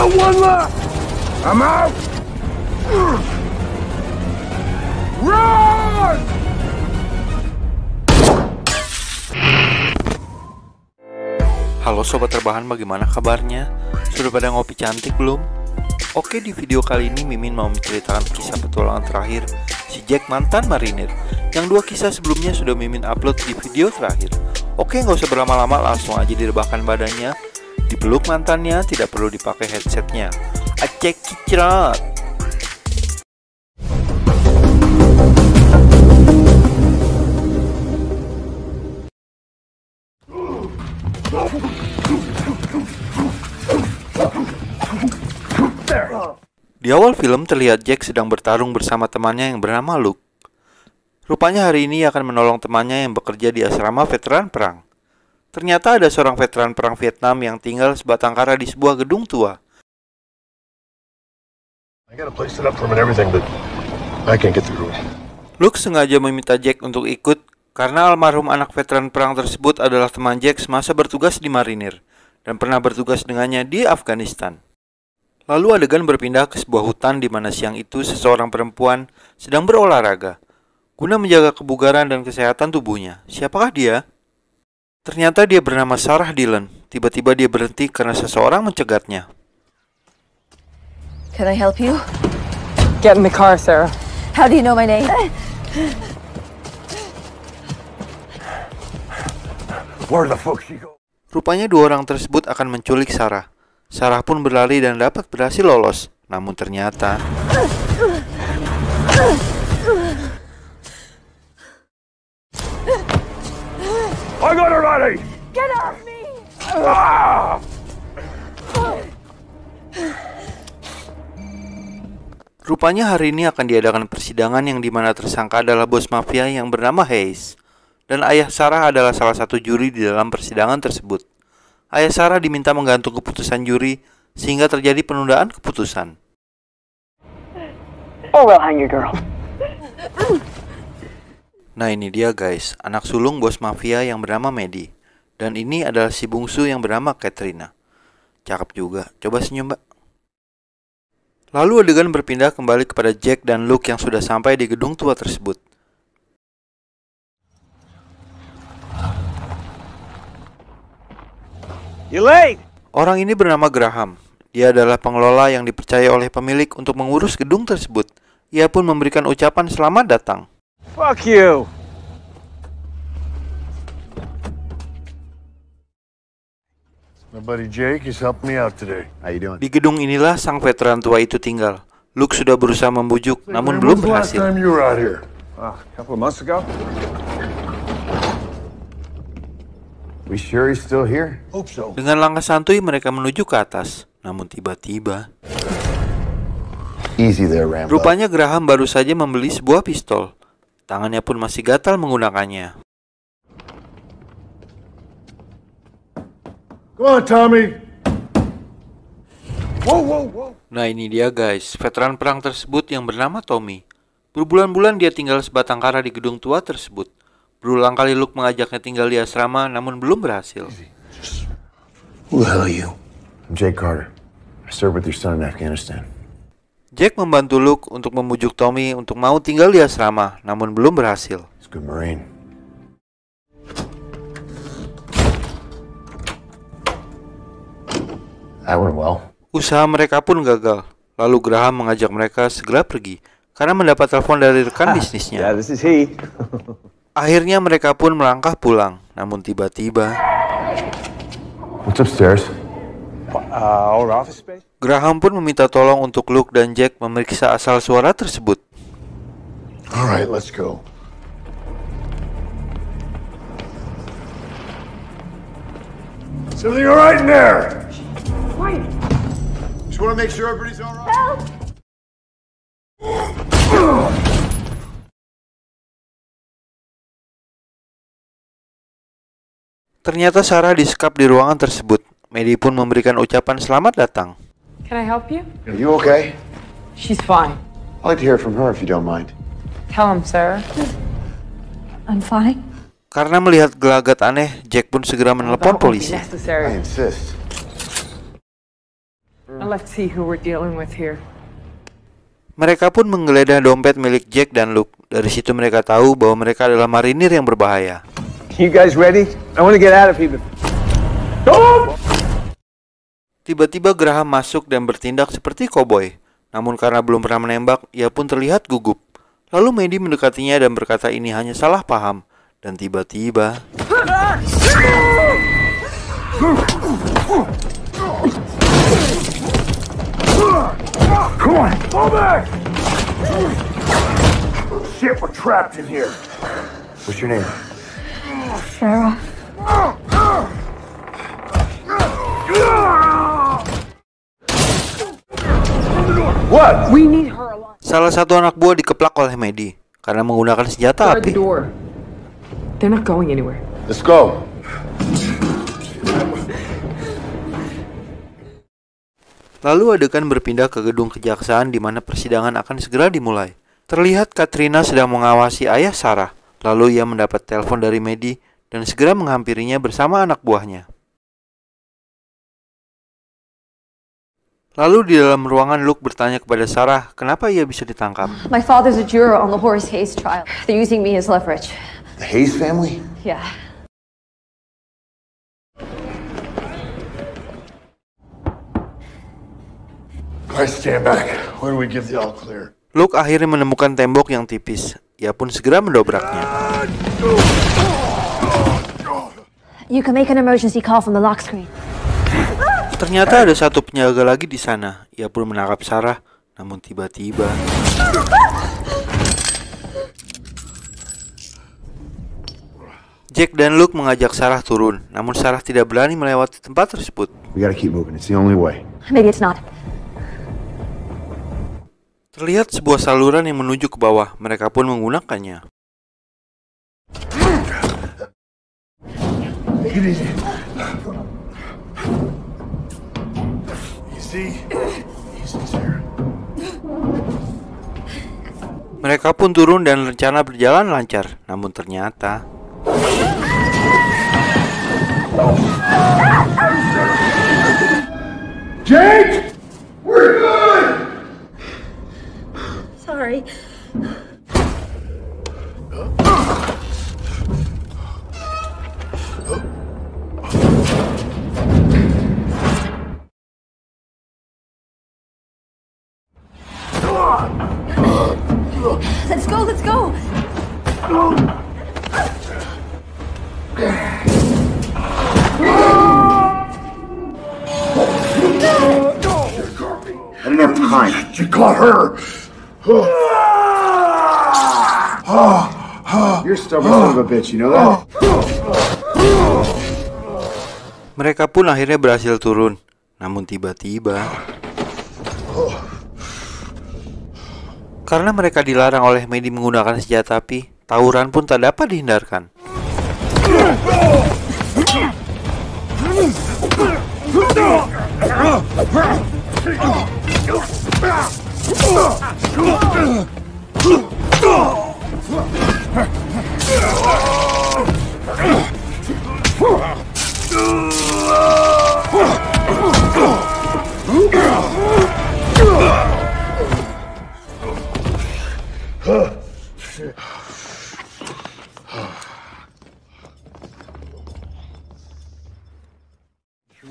got one left. I'm out. Run! Halo sobat terbahan, bagaimana kabarnya? Sudah pada ngopi cantik belum? Oke, di video kali ini Mimin mau menceritakan kisah petualangan terakhir si Jack mantan marinir. Yang dua kisah sebelumnya sudah Mimin upload di video terakhir. Oke, nggak usah berlama-lama, langsung aja direbahkan badannya, dipeluk mantannya, tidak perlu dipakai headsetnya. Acek kicrat. Di awal film terlihat Jack sedang bertarung bersama temannya yang bernama Luke. Rupanya hari ini akan menolong temannya yang bekerja di asrama veteran perang. Ternyata ada seorang veteran perang Vietnam yang tinggal sebatang kara di sebuah gedung tua. Luke sengaja meminta Jack untuk ikut karena almarhum anak veteran perang tersebut adalah teman Jack semasa bertugas di marinir dan pernah bertugas dengannya di Afghanistan. Lalu adegan berpindah ke sebuah hutan di mana siang itu seseorang perempuan sedang berolahraga guna menjaga kebugaran dan kesehatan tubuhnya. Siapakah dia? Ternyata dia bernama Sarah Dillon. Tiba-tiba dia berhenti karena seseorang mencegatnya. Can I help you? Get in the car, Sarah. How do you know my name? Where the fuck she go? Rupanya dua orang tersebut akan menculik Sarah. Sarah pun berlari dan dapat berhasil lolos. Namun ternyata I got her ready. Get off me! Ah! rupanya hari ini akan diadakan persidangan yang dimana tersangka adalah bos mafia yang bernama Hayes. Dan ayah Sarah adalah salah satu juri di dalam persidangan tersebut. Ayah Sarah diminta menggantung keputusan juri sehingga terjadi penundaan keputusan. Or we'll hang your girl. Nah ini dia guys, anak sulung bos mafia yang bernama Maddie. Dan ini adalah si bungsu yang bernama Katrina. Cakep juga, coba senyum mbak. Lalu adegan berpindah kembali kepada Jack dan Luke yang sudah sampai di gedung tua tersebut. You late? Orang ini bernama Graham. Dia adalah pengelola yang dipercaya oleh pemilik untuk mengurus gedung tersebut. Ia pun memberikan ucapan selamat datang. Fuck you. My buddy Jake is helping me out today. How you doing? Di gedung inilah sang veteran tua itu tinggal. Luke sudah berusaha membujuk, namun belum berhasil. Last time you were out here? A couple of months ago. We sure he's still here? Hope so. Dengan langkah santuy mereka menuju ke atas. Namun tiba-tiba Easy there, Rambo. rupanya Graham baru saja membeli sebuah pistol. Tangannya pun masih gatal menggunakannya. Go on, Tommy. Whoa, whoa, whoa. Nah ini dia guys, veteran perang tersebut yang bernama Tommy. Berbulan-bulan dia tinggal sebatang kara di gedung tua tersebut. Berulang kali Luke mengajaknya tinggal di asrama, namun belum berhasil. Who the hell are you? I'm Jake Carter. I served with your son in Afghanistan. Jack membantu Luke untuk membujuk Tommy untuk mau tinggal di asrama, namun belum berhasil. He's a good Marine. That went well. Usaha mereka pun gagal. Lalu Graham mengajak mereka segera pergi karena mendapat telepon dari rekan bisnisnya. This is he. Akhirnya mereka pun melangkah pulang. Namun tiba-tiba What's upstairs? Our office space? Graham pun meminta tolong untuk Luke dan Jack memeriksa asal suara tersebut. All right, let's go. Is everything all right in there? Wait. Just want to make sure everybody's all right. Ternyata Sarah disekap di ruangan tersebut. Maddie pun memberikan ucapan selamat datang. Can I help you? Are you okay? She's fine. I'd like to hear from her if you don't mind. Tell him, Sarah. I'm fine. Karena melihat gelagat aneh, Jack pun segera menelepon That won't be polisi. I necessary. insist. Now let's see who we're dealing with here. Mereka pun menggeledah dompet milik Jack dan Luke. Dari situ mereka tahu bahwa mereka adalah marinir yang berbahaya. You guys ready? I want to get out of here. Tiba-tiba Graham masuk dan bertindak seperti koboi. Namun karena belum pernah menembak, ia pun terlihat gugup. Lalu Maddie mendekatinya dan berkata ini hanya salah paham. Dan tiba-tiba... Come on, fall back! Shit, we're trapped in here. What's your name? Sarah. What? We need her alive. Salah satu anak buah dikeplak oleh Maddie karena menggunakan senjata Guard the api. door. They're not going anywhere. Let's go. Lalu adegan berpindah ke gedung kejaksaan di mana persidangan akan segera dimulai. Terlihat Katrina sedang mengawasi ayah Sarah. Lalu ia mendapat telepon dari Maddie dan segera menghampirinya bersama anak buahnya. Lalu di dalam ruangan Luke bertanya kepada Sarah kenapa ia bisa ditangkap. My father's a juror on the Horace Hayes trial. They're using me as leverage. The Hayes family? Yeah. Guys, stand back. Where do we give the all clear? Luke akhirnya menemukan tembok yang tipis. Ia pun segera mendobraknya. You can make an emergency call from the lock screen. Ternyata ada satu penjaga lagi di sana. Ia pun menangkap Sarah, namun tiba-tiba... Jack dan Luke mengajak Sarah turun, namun Sarah tidak berani melewati tempat tersebut. We gotta keep moving. It's the only way. Maybe it's not. Terlihat sebuah saluran yang menuju ke bawah. Mereka pun menggunakannya. Take it easy. Easy. Easy, Sarah. Mereka pun turun dan rencana berjalan lancar. Namun ternyata... Jake! We're good! Sorry. Let's go, let's go. I didn't have time. You caught her. You're a stubborn son of a bitch, you know that? Mereka pun akhirnya berhasil turun. Namun tiba-tiba... Karena mereka dilarang oleh Maddie menggunakan senjata api, tawuran pun tak dapat dihindarkan.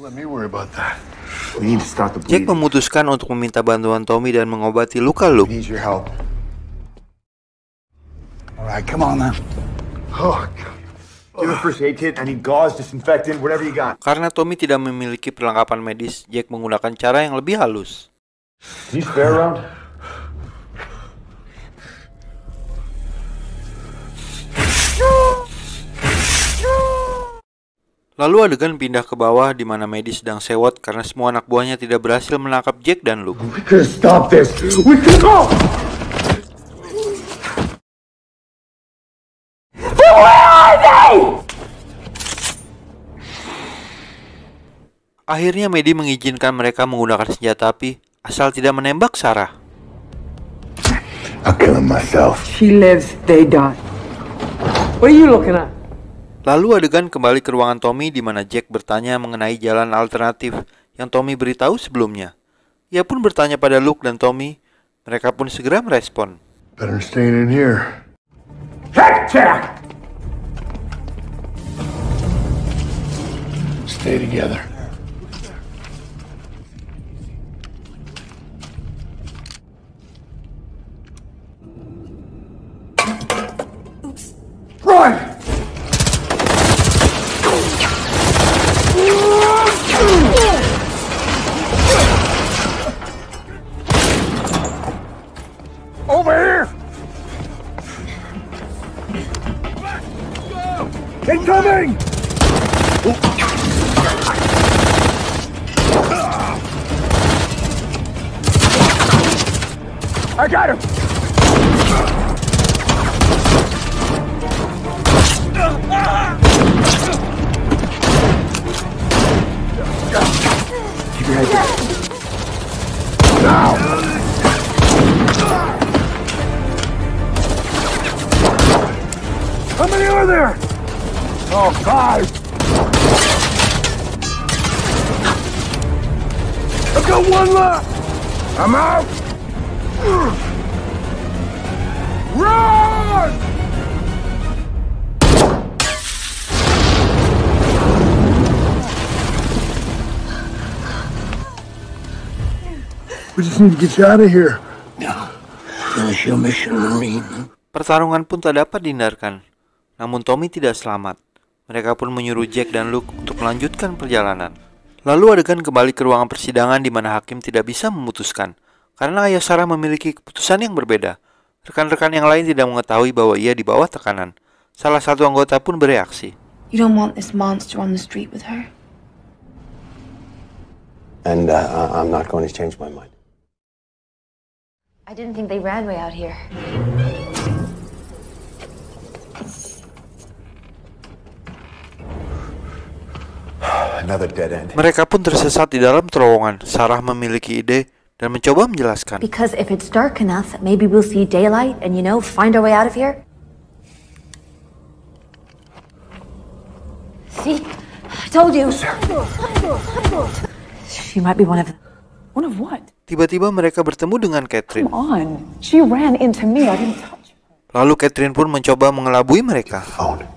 Let me worry about that. We need to stop the Jack bleeding. memutuskan untuk meminta bantuan Tommy dan mengobati luka Luke. Need your help. All right, come on now. Oh, God. Give me a first aid kit. I need gauze, disinfectant, whatever you got. Karena Tommy tidak memiliki perlengkapan medis, Jack menggunakan cara yang lebih halus. Can you spare around? Lalu adegan pindah ke bawah di mana Maddie sedang sewot karena semua anak buahnya tidak berhasil menangkap Jack dan Luke. We could stop this. We could go. Akhirnya Maddie mengizinkan mereka menggunakan senjata api asal tidak menembak Sarah. I'll kill him myself. She lives, they die. What are you looking at? Lalu adegan kembali ke ruangan Tommy di mana Jack bertanya mengenai jalan alternatif yang Tommy beritahu sebelumnya. Ia pun bertanya pada Luke dan Tommy. Mereka pun segera merespon. Better staying in here. Check! Stay together. Run! Over here! Incoming! I got him! Keep your head down. Now! How many are there? Oh, God! I've got one left! I'm out! Run! We just need to get you out of here. No. Finish your mission, Marine. Pertarungan pun tak dapat dihindarkan. Namun Tommy tidak selamat. Mereka pun menyuruh Jack dan Luke untuk melanjutkan perjalanan. Lalu adegan kembali ke ruangan persidangan di mana hakim tidak bisa memutuskan karena ayah Sarah memiliki keputusan yang berbeda. Rekan-rekan yang lain tidak mengetahui bahwa ia di bawah tekanan. Salah satu anggota pun bereaksi. You don't want this monster on the street with her? And I'm not going to change my mind. I didn't think they ran way out here. Another dead end. Mereka pun tersesat di dalam terowongan. Sarah memiliki ide dan mencoba menjelaskan. Because if it's dark enough, maybe we'll see daylight and, find our way out of here. See? I told you. She might be one of them. One of what? Tiba-tiba mereka bertemu dengan Catherine. Come on. She ran into me. I didn't touch her. Lalu Catherine pun mencoba mengelabui mereka. Phone.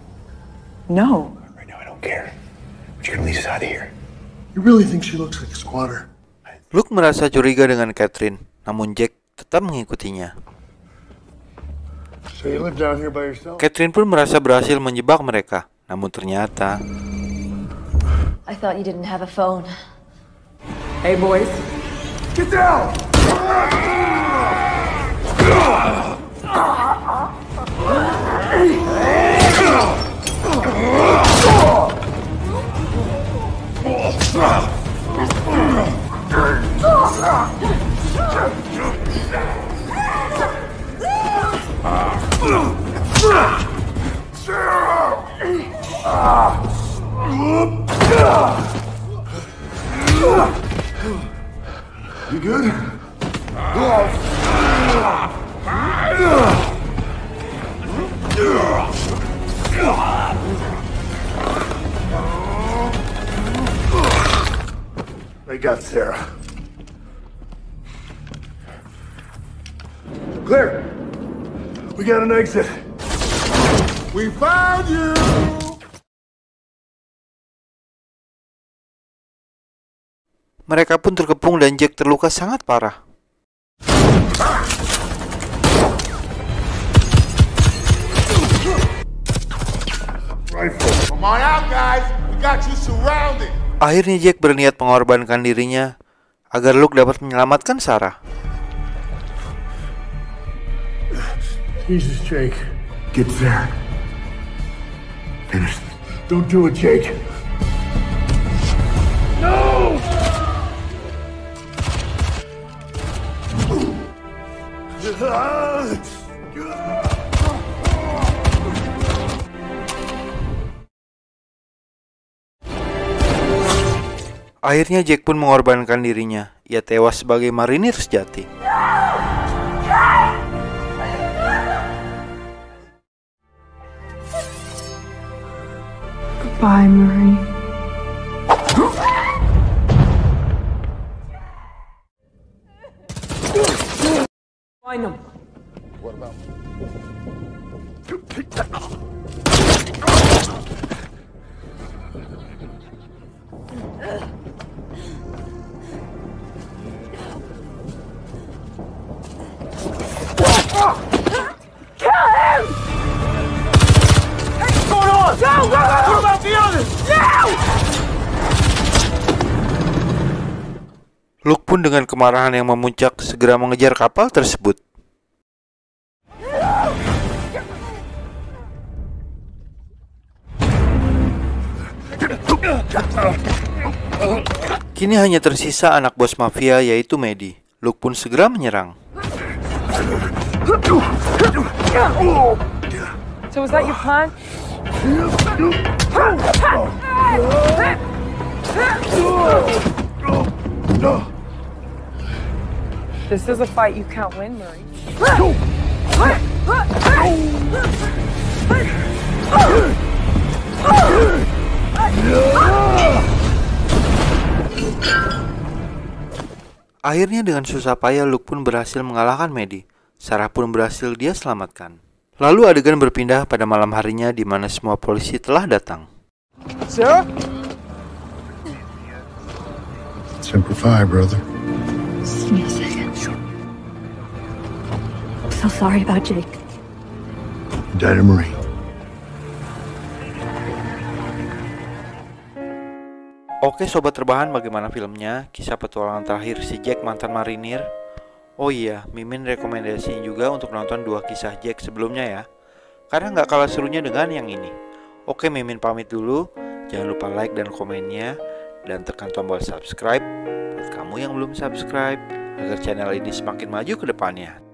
No. Right now, I don't care. But you're gonna leave us out of here. You really think she looks like a squatter? Luke merasa curiga dengan Catherine, namun Jack tetap mengikutinya. So you live down here by yourself? Catherine pun merasa berhasil menjebak mereka, namun ternyata I thought you didn't have a phone. Hey, boys. Get down! You good? They got Sarah. Clear. We got an exit. We found you! mereka pun terkepung dan Jack terluka sangat parah. Come on out, guys. We got you surrounded. Akhirnya Jack berniat mengorbankan dirinya agar Luke dapat menyelamatkan Sarah. Jesus, Jake. Get there. Finish. Don't do it, Jake. No! Akhirnya Jack pun mengorbankan dirinya. Ia tewas sebagai marinir sejati. Goodbye, Marie. find them. What about? Luke pun dengan kemarahan yang memuncak segera mengejar kapal tersebut. Kini hanya tersisa anak bos mafia yaitu Maddie. Luke pun segera menyerang. So was that your plan? This is a fight you can't win, Murray. Akhirnya dengan susah payah Luke pun berhasil mengalahkan Maddie. Sarah pun berhasil dia selamatkan. Lalu adegan berpindah pada malam harinya di mana semua polisi telah datang. Sarah? Semper Fi, brother. Just give me a second. I'm so sorry about Jake. Died a Marine. Oke sobat terbahan, bagaimana filmnya? Kisah petualangan terakhir si Jack mantan marinir. Oh iya, Mimin rekomendasiin juga untuk nonton 2 kisah Jack sebelumnya ya, karena nggak kalah serunya dengan yang ini. Oke, Mimin pamit dulu. Jangan lupa like dan komennya, dan tekan tombol subscribe buat kamu yang belum subscribe, agar channel ini semakin maju ke depannya.